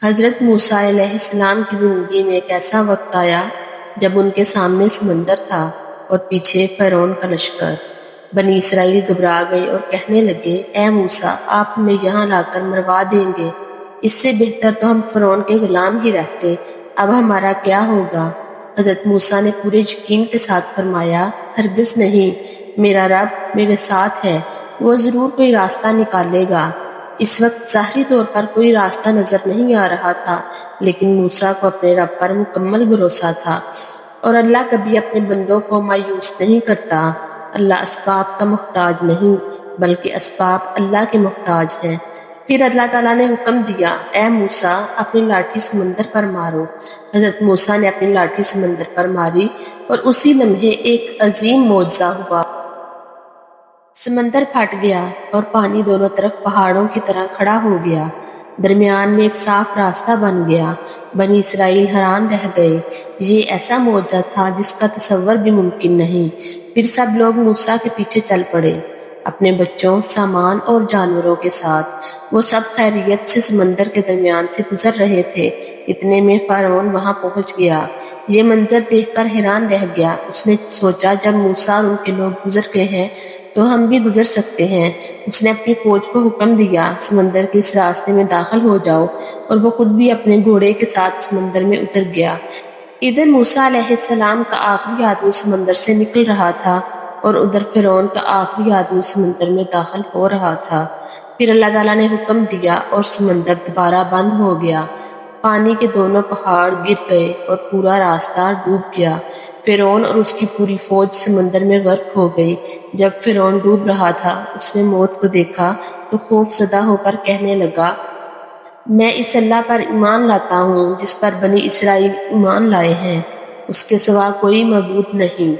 حضرت موسیٰ علیہ السلام کی زندگی میں ایک ایسا وقت آیا جب ان کے سامنے سمندر تھا اور پیچھے فرعون کا لشکر۔ بنی اسرائیل گھبرا گئے اور کہنے لگے، اے موسیٰ، آپ ہمیں یہاں لا کر مروا دیں گے، اس سے بہتر تو ہم فرعون کے غلام ہی رہتے، اب ہمارا کیا ہوگا؟ حضرت موسیٰ نے پورے یقین کے ساتھ فرمایا، ہرگز نہیں، میرا رب میرے ساتھ ہے، وہ ضرور کوئی راستہ نکالے گا۔ اس وقت ظاہری طور پر کوئی راستہ نظر نہیں آ رہا تھا، لیکن موسیٰ کو اپنے رب پر مکمل بھروسہ تھا، اور اللہ کبھی اپنے بندوں کو مایوس نہیں کرتا۔ اللہ اسباب کا محتاج نہیں، بلکہ اسباب اللہ کے محتاج ہیں۔ پھر اللہ تعالیٰ نے حکم دیا، اے موسیٰ، اپنی لاٹھی سمندر پر مارو۔ حضرت موسیٰ نے اپنی لاٹھی سمندر پر ماری اور اسی لمحے ایک عظیم معجزہ ہوا۔ سمندر پھٹ گیا اور پانی دونوں طرف پہاڑوں کی طرح کھڑا ہو گیا، درمیان میں ایک صاف راستہ بن گیا۔ بنی اسرائیل حیران رہ گئے، یہ ایسا معجزہ تھا جس کا تصور بھی ممکن نہیں۔ پھر سب لوگ موسیٰ کے پیچھے چل پڑے، اپنے بچوں، سامان اور جانوروں کے ساتھ۔ وہ سب خیریت سے سمندر کے درمیان سے گزر رہے تھے، اتنے میں فرعون وہاں پہنچ گیا۔ یہ منظر دیکھ کر حیران رہ گیا۔ اس نے سوچا، جب موسیٰ اور ان کے لوگ گزر گئے ہیں تو ہم بھی گزر سکتے ہیں۔ اس نے اپنی فوج کو حکم دیا، سمندر کے اس راستے میں داخل ہو جاؤ، اور وہ خود بھی اپنے گھوڑے کے ساتھ سمندر میں اتر گیا۔ ادھر موسیٰ علیہ السلام کا آخری آدمی سمندر سے نکل رہا تھا اور ادھر فرعون کا آخری آدمی سمندر میں داخل ہو رہا تھا۔ پھر اللہ تعالیٰ نے حکم دیا اور سمندر دوبارہ بند ہو گیا۔ پانی کے دونوں پہاڑ گر گئے اور پورا راستہ ڈوب گیا۔ فرعون اور اس کی پوری فوج سمندر میں غرق ہو گئی۔ جب فرعون ڈوب رہا تھا، اس نے موت کو دیکھا تو خوف زدہ ہو کر کہنے لگا، میں اس اللہ پر ایمان لاتا ہوں جس پر بنی اسرائیل ایمان لائے ہیں، اس کے سوا کوئی معبود نہیں۔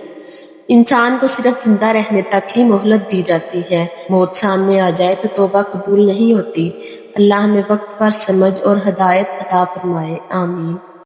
انسان کو صرف زندہ رہنے تک ہی مہلت دی جاتی ہے، موت سامنے آ جائے تو توبہ قبول نہیں ہوتی۔ اللہ ہمیں وقت پر سمجھ اور ہدایت عطا فرمائے، آمین۔